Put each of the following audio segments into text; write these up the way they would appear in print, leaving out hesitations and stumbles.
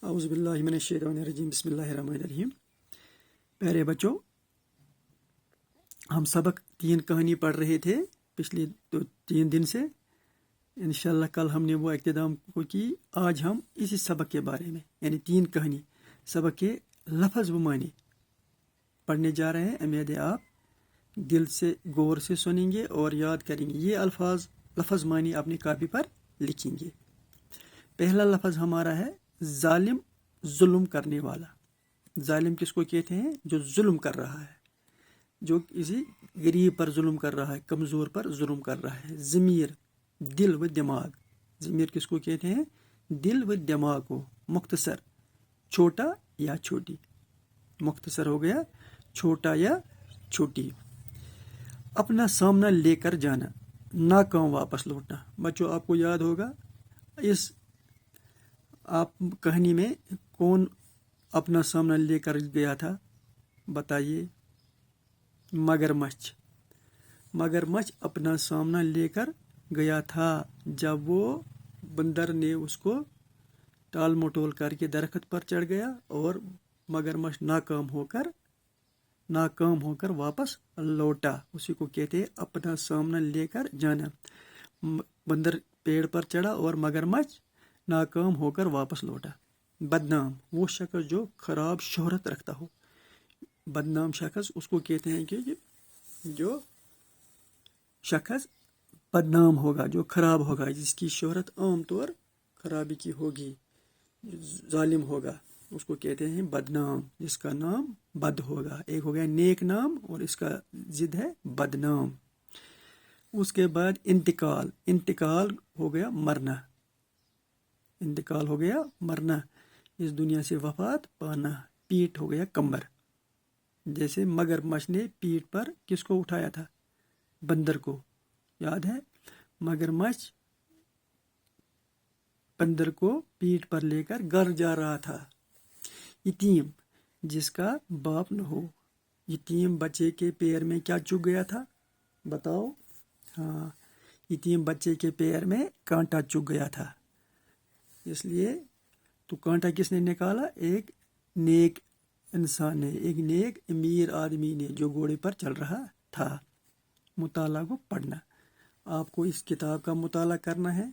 औज़ु बिल्लाहि मिनश्शैतानिर्रजीम बिस्मिल्लाहिर्रहमानिर्रहीम। प्यारे बच्चों, हम सबक 3 कहानी पढ़ रहे थे पिछले 3 दिन से। इंशाल्लाह कल हमने वो इख्तिताम को की। आज हम इसी सबक के बारे में यानी 3 कहानी सबक के लफ्ज़ व मानी पढ़ने जा रहे हैं। उम्मीद है आप दिल से गौर से सुनेंगे और याद करेंगे। ये लफ्ज़ मानी अपनी कापी पर लिखेंगे। पहला लफ्ज़ हमारा है जालिम, जुल्म करने वाला। जालिम किसको कहते हैं? जो जुल्म कर रहा है, जो किसी गरीब पर जुल्म कर रहा है, कमज़ोर पर जुल्म कर रहा है। ज़मीर, दिल व दिमाग। ज़मीर किसको कहते हैं? दिल व दिमाग को। मुख्तसर, छोटा या छोटी। मुख्तसर हो गया छोटा या छोटी। अपना सामना लेकर जाना, नाकाम वापस लौटना। बच्चों, आपको याद होगा इस आप कहानी में कौन अपना सामना लेकर गया था? बताइए। मगरमच्छ। मगरमच्छ अपना सामना लेकर गया था जब वो बंदर ने उसको टाल मटोल करके दरख्त पर चढ़ गया और मगरमच्छ नाकाम होकर वापस लौटा। उसी को कहते हैं अपना सामना लेकर जाना। बंदर पेड़ पर चढ़ा और मगरमच्छ नाकाम होकर वापस लौटा। बदनाम, वो शख्स जो खराब शोहरत रखता हो। बदनाम शख्स उसको कहते हैं कि जो शख्स बदनाम होगा, जो खराब होगा, जिसकी शोहरत आम तौर खराबी की होगी, जालिम होगा, उसको कहते हैं बदनाम, जिसका नाम बद होगा। एक हो गया नेक नाम और इसका जिद है बदनाम। उसके बाद इंतकाल। इंतकाल हो गया मरना। इंतकाल हो गया मरना, इस दुनिया से वफात पाना। पीठ हो गया कमर। जैसे मगरमच्छ ने पीठ पर किसको उठाया था? बंदर को। याद है? मगरमच्छ बंदर को पीठ पर लेकर घर जा रहा था। यतीम, जिसका बाप न हो। यतीम बच्चे के पैर में क्या चुभ गया था? बताओ। हाँ, यतीम बच्चे के पैर में कांटा चुभ गया था। इसलिए तो कांटा किसने निकाला? एक नेक इंसान ने, एक नेक अमीर आदमी ने जो घोड़े पर चल रहा था। मुताला को पढ़ना। आपको इस किताब का मुताला करना है,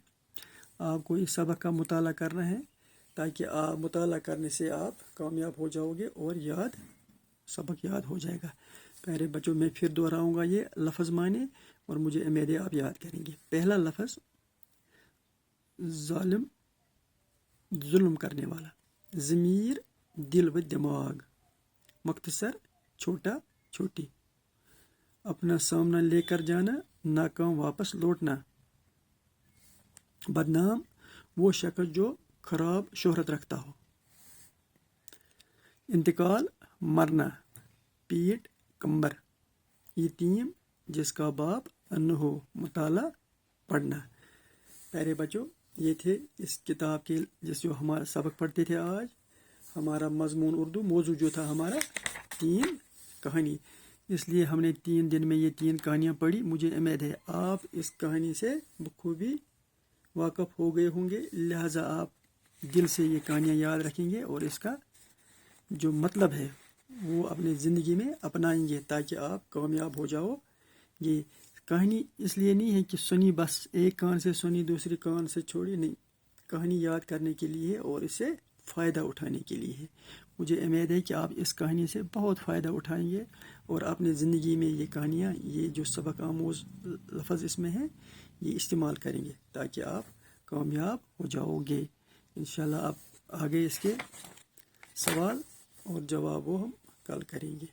आपको इस सबक का मुताला करना है, ताकि आप मुताला करने से आप कामयाब हो जाओगे और सबक याद हो जाएगा। प्यारे बच्चों, मैं फिर दोहराऊंगा ये लफ्ज़ माने और मुझे उम्मीद है आप याद करेंगे। पहला लफ्ज़ जालिम, जुल्म करने वाला। ज़मीर, दिल व दिमाग। मुख्तसर, छोटा छोटी। अपना सामना लेकर जाना, नाकाम वापस लौटना। बदनाम, वो शख्स जो खराब शोहरत रखता हो। इंतकाल, मरना। पीठ, कंबर। यतीम, जिसका बाप न हो। मुताला, पढ़ना। प्यारे बच्चों, ये थे इस किताब के जो हमारा सबक पढ़ते थे। आज हमारा मजमून उर्दू मौजू जो था हमारा 3 कहानी। इसलिए हमने 3 दिन में ये 3 कहानियाँ पढ़ी। मुझे उम्मीद है आप इस कहानी से बखूबी वाक़फ़ हो गए होंगे, लिहाजा आप दिल से ये कहानियाँ याद रखेंगे और इसका जो मतलब है वो अपनी ज़िंदगी में अपनाएंगे ताकि आप कामयाब हो जाओ। ये कहानी इसलिए नहीं है कि सुनी, बस एक कान से सुनी दूसरी कान से छोड़ी, नहीं। कहानी याद करने के लिए और इससे फ़ायदा उठाने के लिए है। मुझे उम्मीद है कि आप इस कहानी से बहुत फ़ायदा उठाएंगे और अपनी ज़िंदगी में ये कहानियाँ, ये जो सबक आमोज़ लफ्ज़ इसमें हैं, ये इस्तेमाल करेंगे ताकि आप कामयाब हो जाओगे। इंशाल्लाह आप आगे इसके सवाल और जवाब वो हम कल करेंगे।